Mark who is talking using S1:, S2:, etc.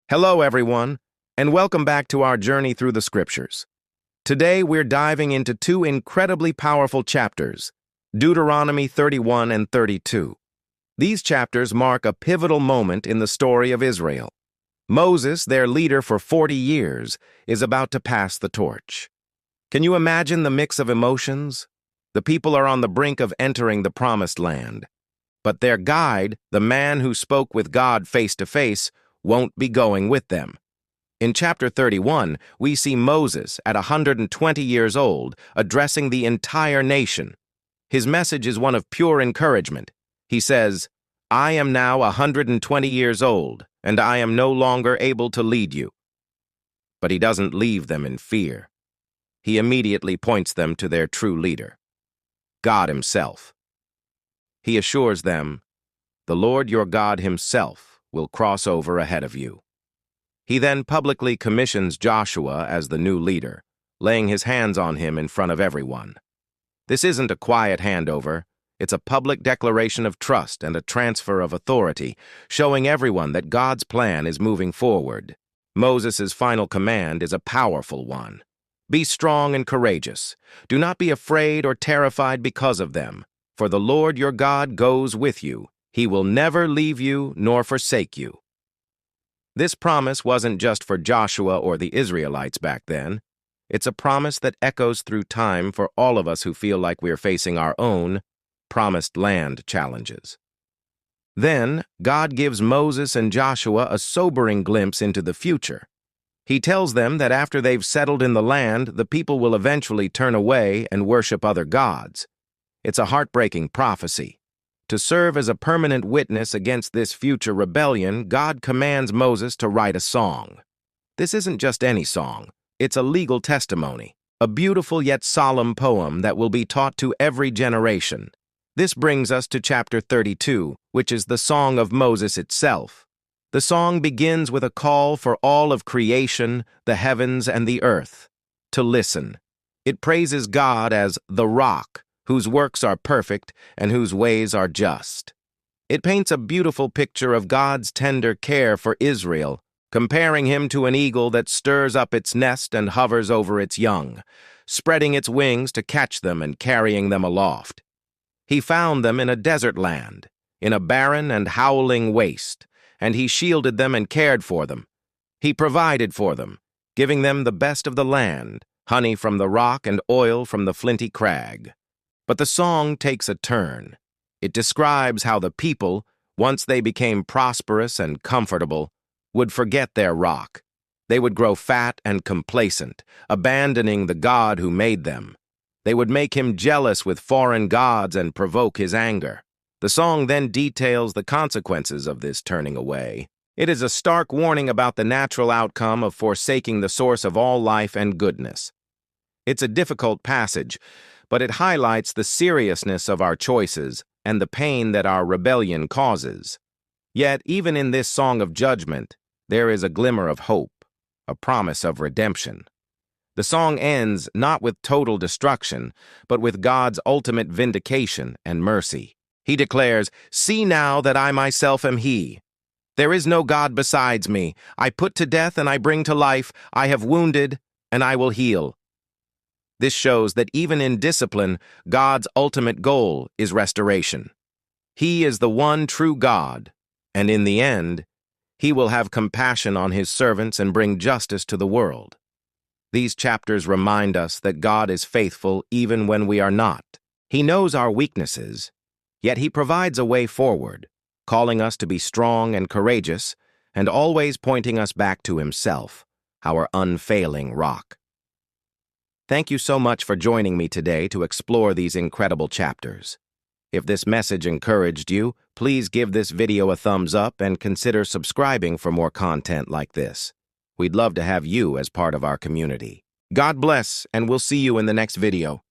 S1: Hello, everyone, and welcome back to our journey through the Scriptures. Today, we're diving into two incredibly powerful chapters, Deuteronomy 31 and 32. These chapters mark a pivotal moment in the story of Israel. Moses, their leader for 40 years, is about to pass the torch. Can you imagine the mix of emotions? The people are on the brink of entering the Promised Land. But their guide, the man who spoke with God face to face, won't be going with them. In chapter 31, we see Moses, at 120 years old, addressing the entire nation. His message is one of pure encouragement. He says, "I am now 120 years old, and I am no longer able to lead you." But he doesn't leave them in fear. He immediately points them to their true leader, God Himself. He assures them, "The Lord your God Himself will cross over ahead of you." He then publicly commissions Joshua as the new leader, laying his hands on him in front of everyone. This isn't a quiet handover. It's a public declaration of trust and a transfer of authority, showing everyone that God's plan is moving forward. Moses' final command is a powerful one. Be strong and courageous. Do not be afraid or terrified because of them, for the Lord your God goes with you. He will never leave you nor forsake you. This promise wasn't just for Joshua or the Israelites back then. It's a promise that echoes through time for all of us who feel like we're facing our own promised land challenges. Then, God gives Moses and Joshua a sobering glimpse into the future. He tells them that after they've settled in the land, the people will eventually turn away and worship other gods. It's a heartbreaking prophecy. To serve as a permanent witness against this future rebellion, God commands Moses to write a song. This isn't just any song. It's a legal testimony, a beautiful yet solemn poem that will be taught to every generation. This brings us to chapter 32, which is the Song of Moses itself. The song begins with a call for all of creation, the heavens and the earth, to listen. It praises God as the Rock, whose works are perfect and whose ways are just. It paints a beautiful picture of God's tender care for Israel, comparing Him to an eagle that stirs up its nest and hovers over its young, spreading its wings to catch them and carrying them aloft. He found them in a desert land, in a barren and howling waste, and He shielded them and cared for them. He provided for them, giving them the best of the land, honey from the rock and oil from the flinty crag. But the song takes a turn. It describes how the people, once they became prosperous and comfortable, would forget their rock. They would grow fat and complacent, abandoning the God who made them. They would make Him jealous with foreign gods and provoke His anger. The song then details the consequences of this turning away. It is a stark warning about the natural outcome of forsaking the source of all life and goodness. It's a difficult passage, but it highlights the seriousness of our choices and the pain that our rebellion causes. Yet, even in this song of judgment, there is a glimmer of hope, a promise of redemption. The song ends not with total destruction, but with God's ultimate vindication and mercy. He declares, "See now that I myself am He. There is no God besides me. I put to death and I bring to life. I have wounded and I will heal." This shows that even in discipline, God's ultimate goal is restoration. He is the one true God, and in the end, He will have compassion on His servants and bring justice to the world. These chapters remind us that God is faithful even when we are not. He knows our weaknesses, yet He provides a way forward, calling us to be strong and courageous, and always pointing us back to Himself, our unfailing rock. Thank you so much for joining me today to explore these incredible chapters. If this message encouraged you, please give this video a thumbs up and consider subscribing for more content like this. We'd love to have you as part of our community. God bless, and we'll see you in the next video.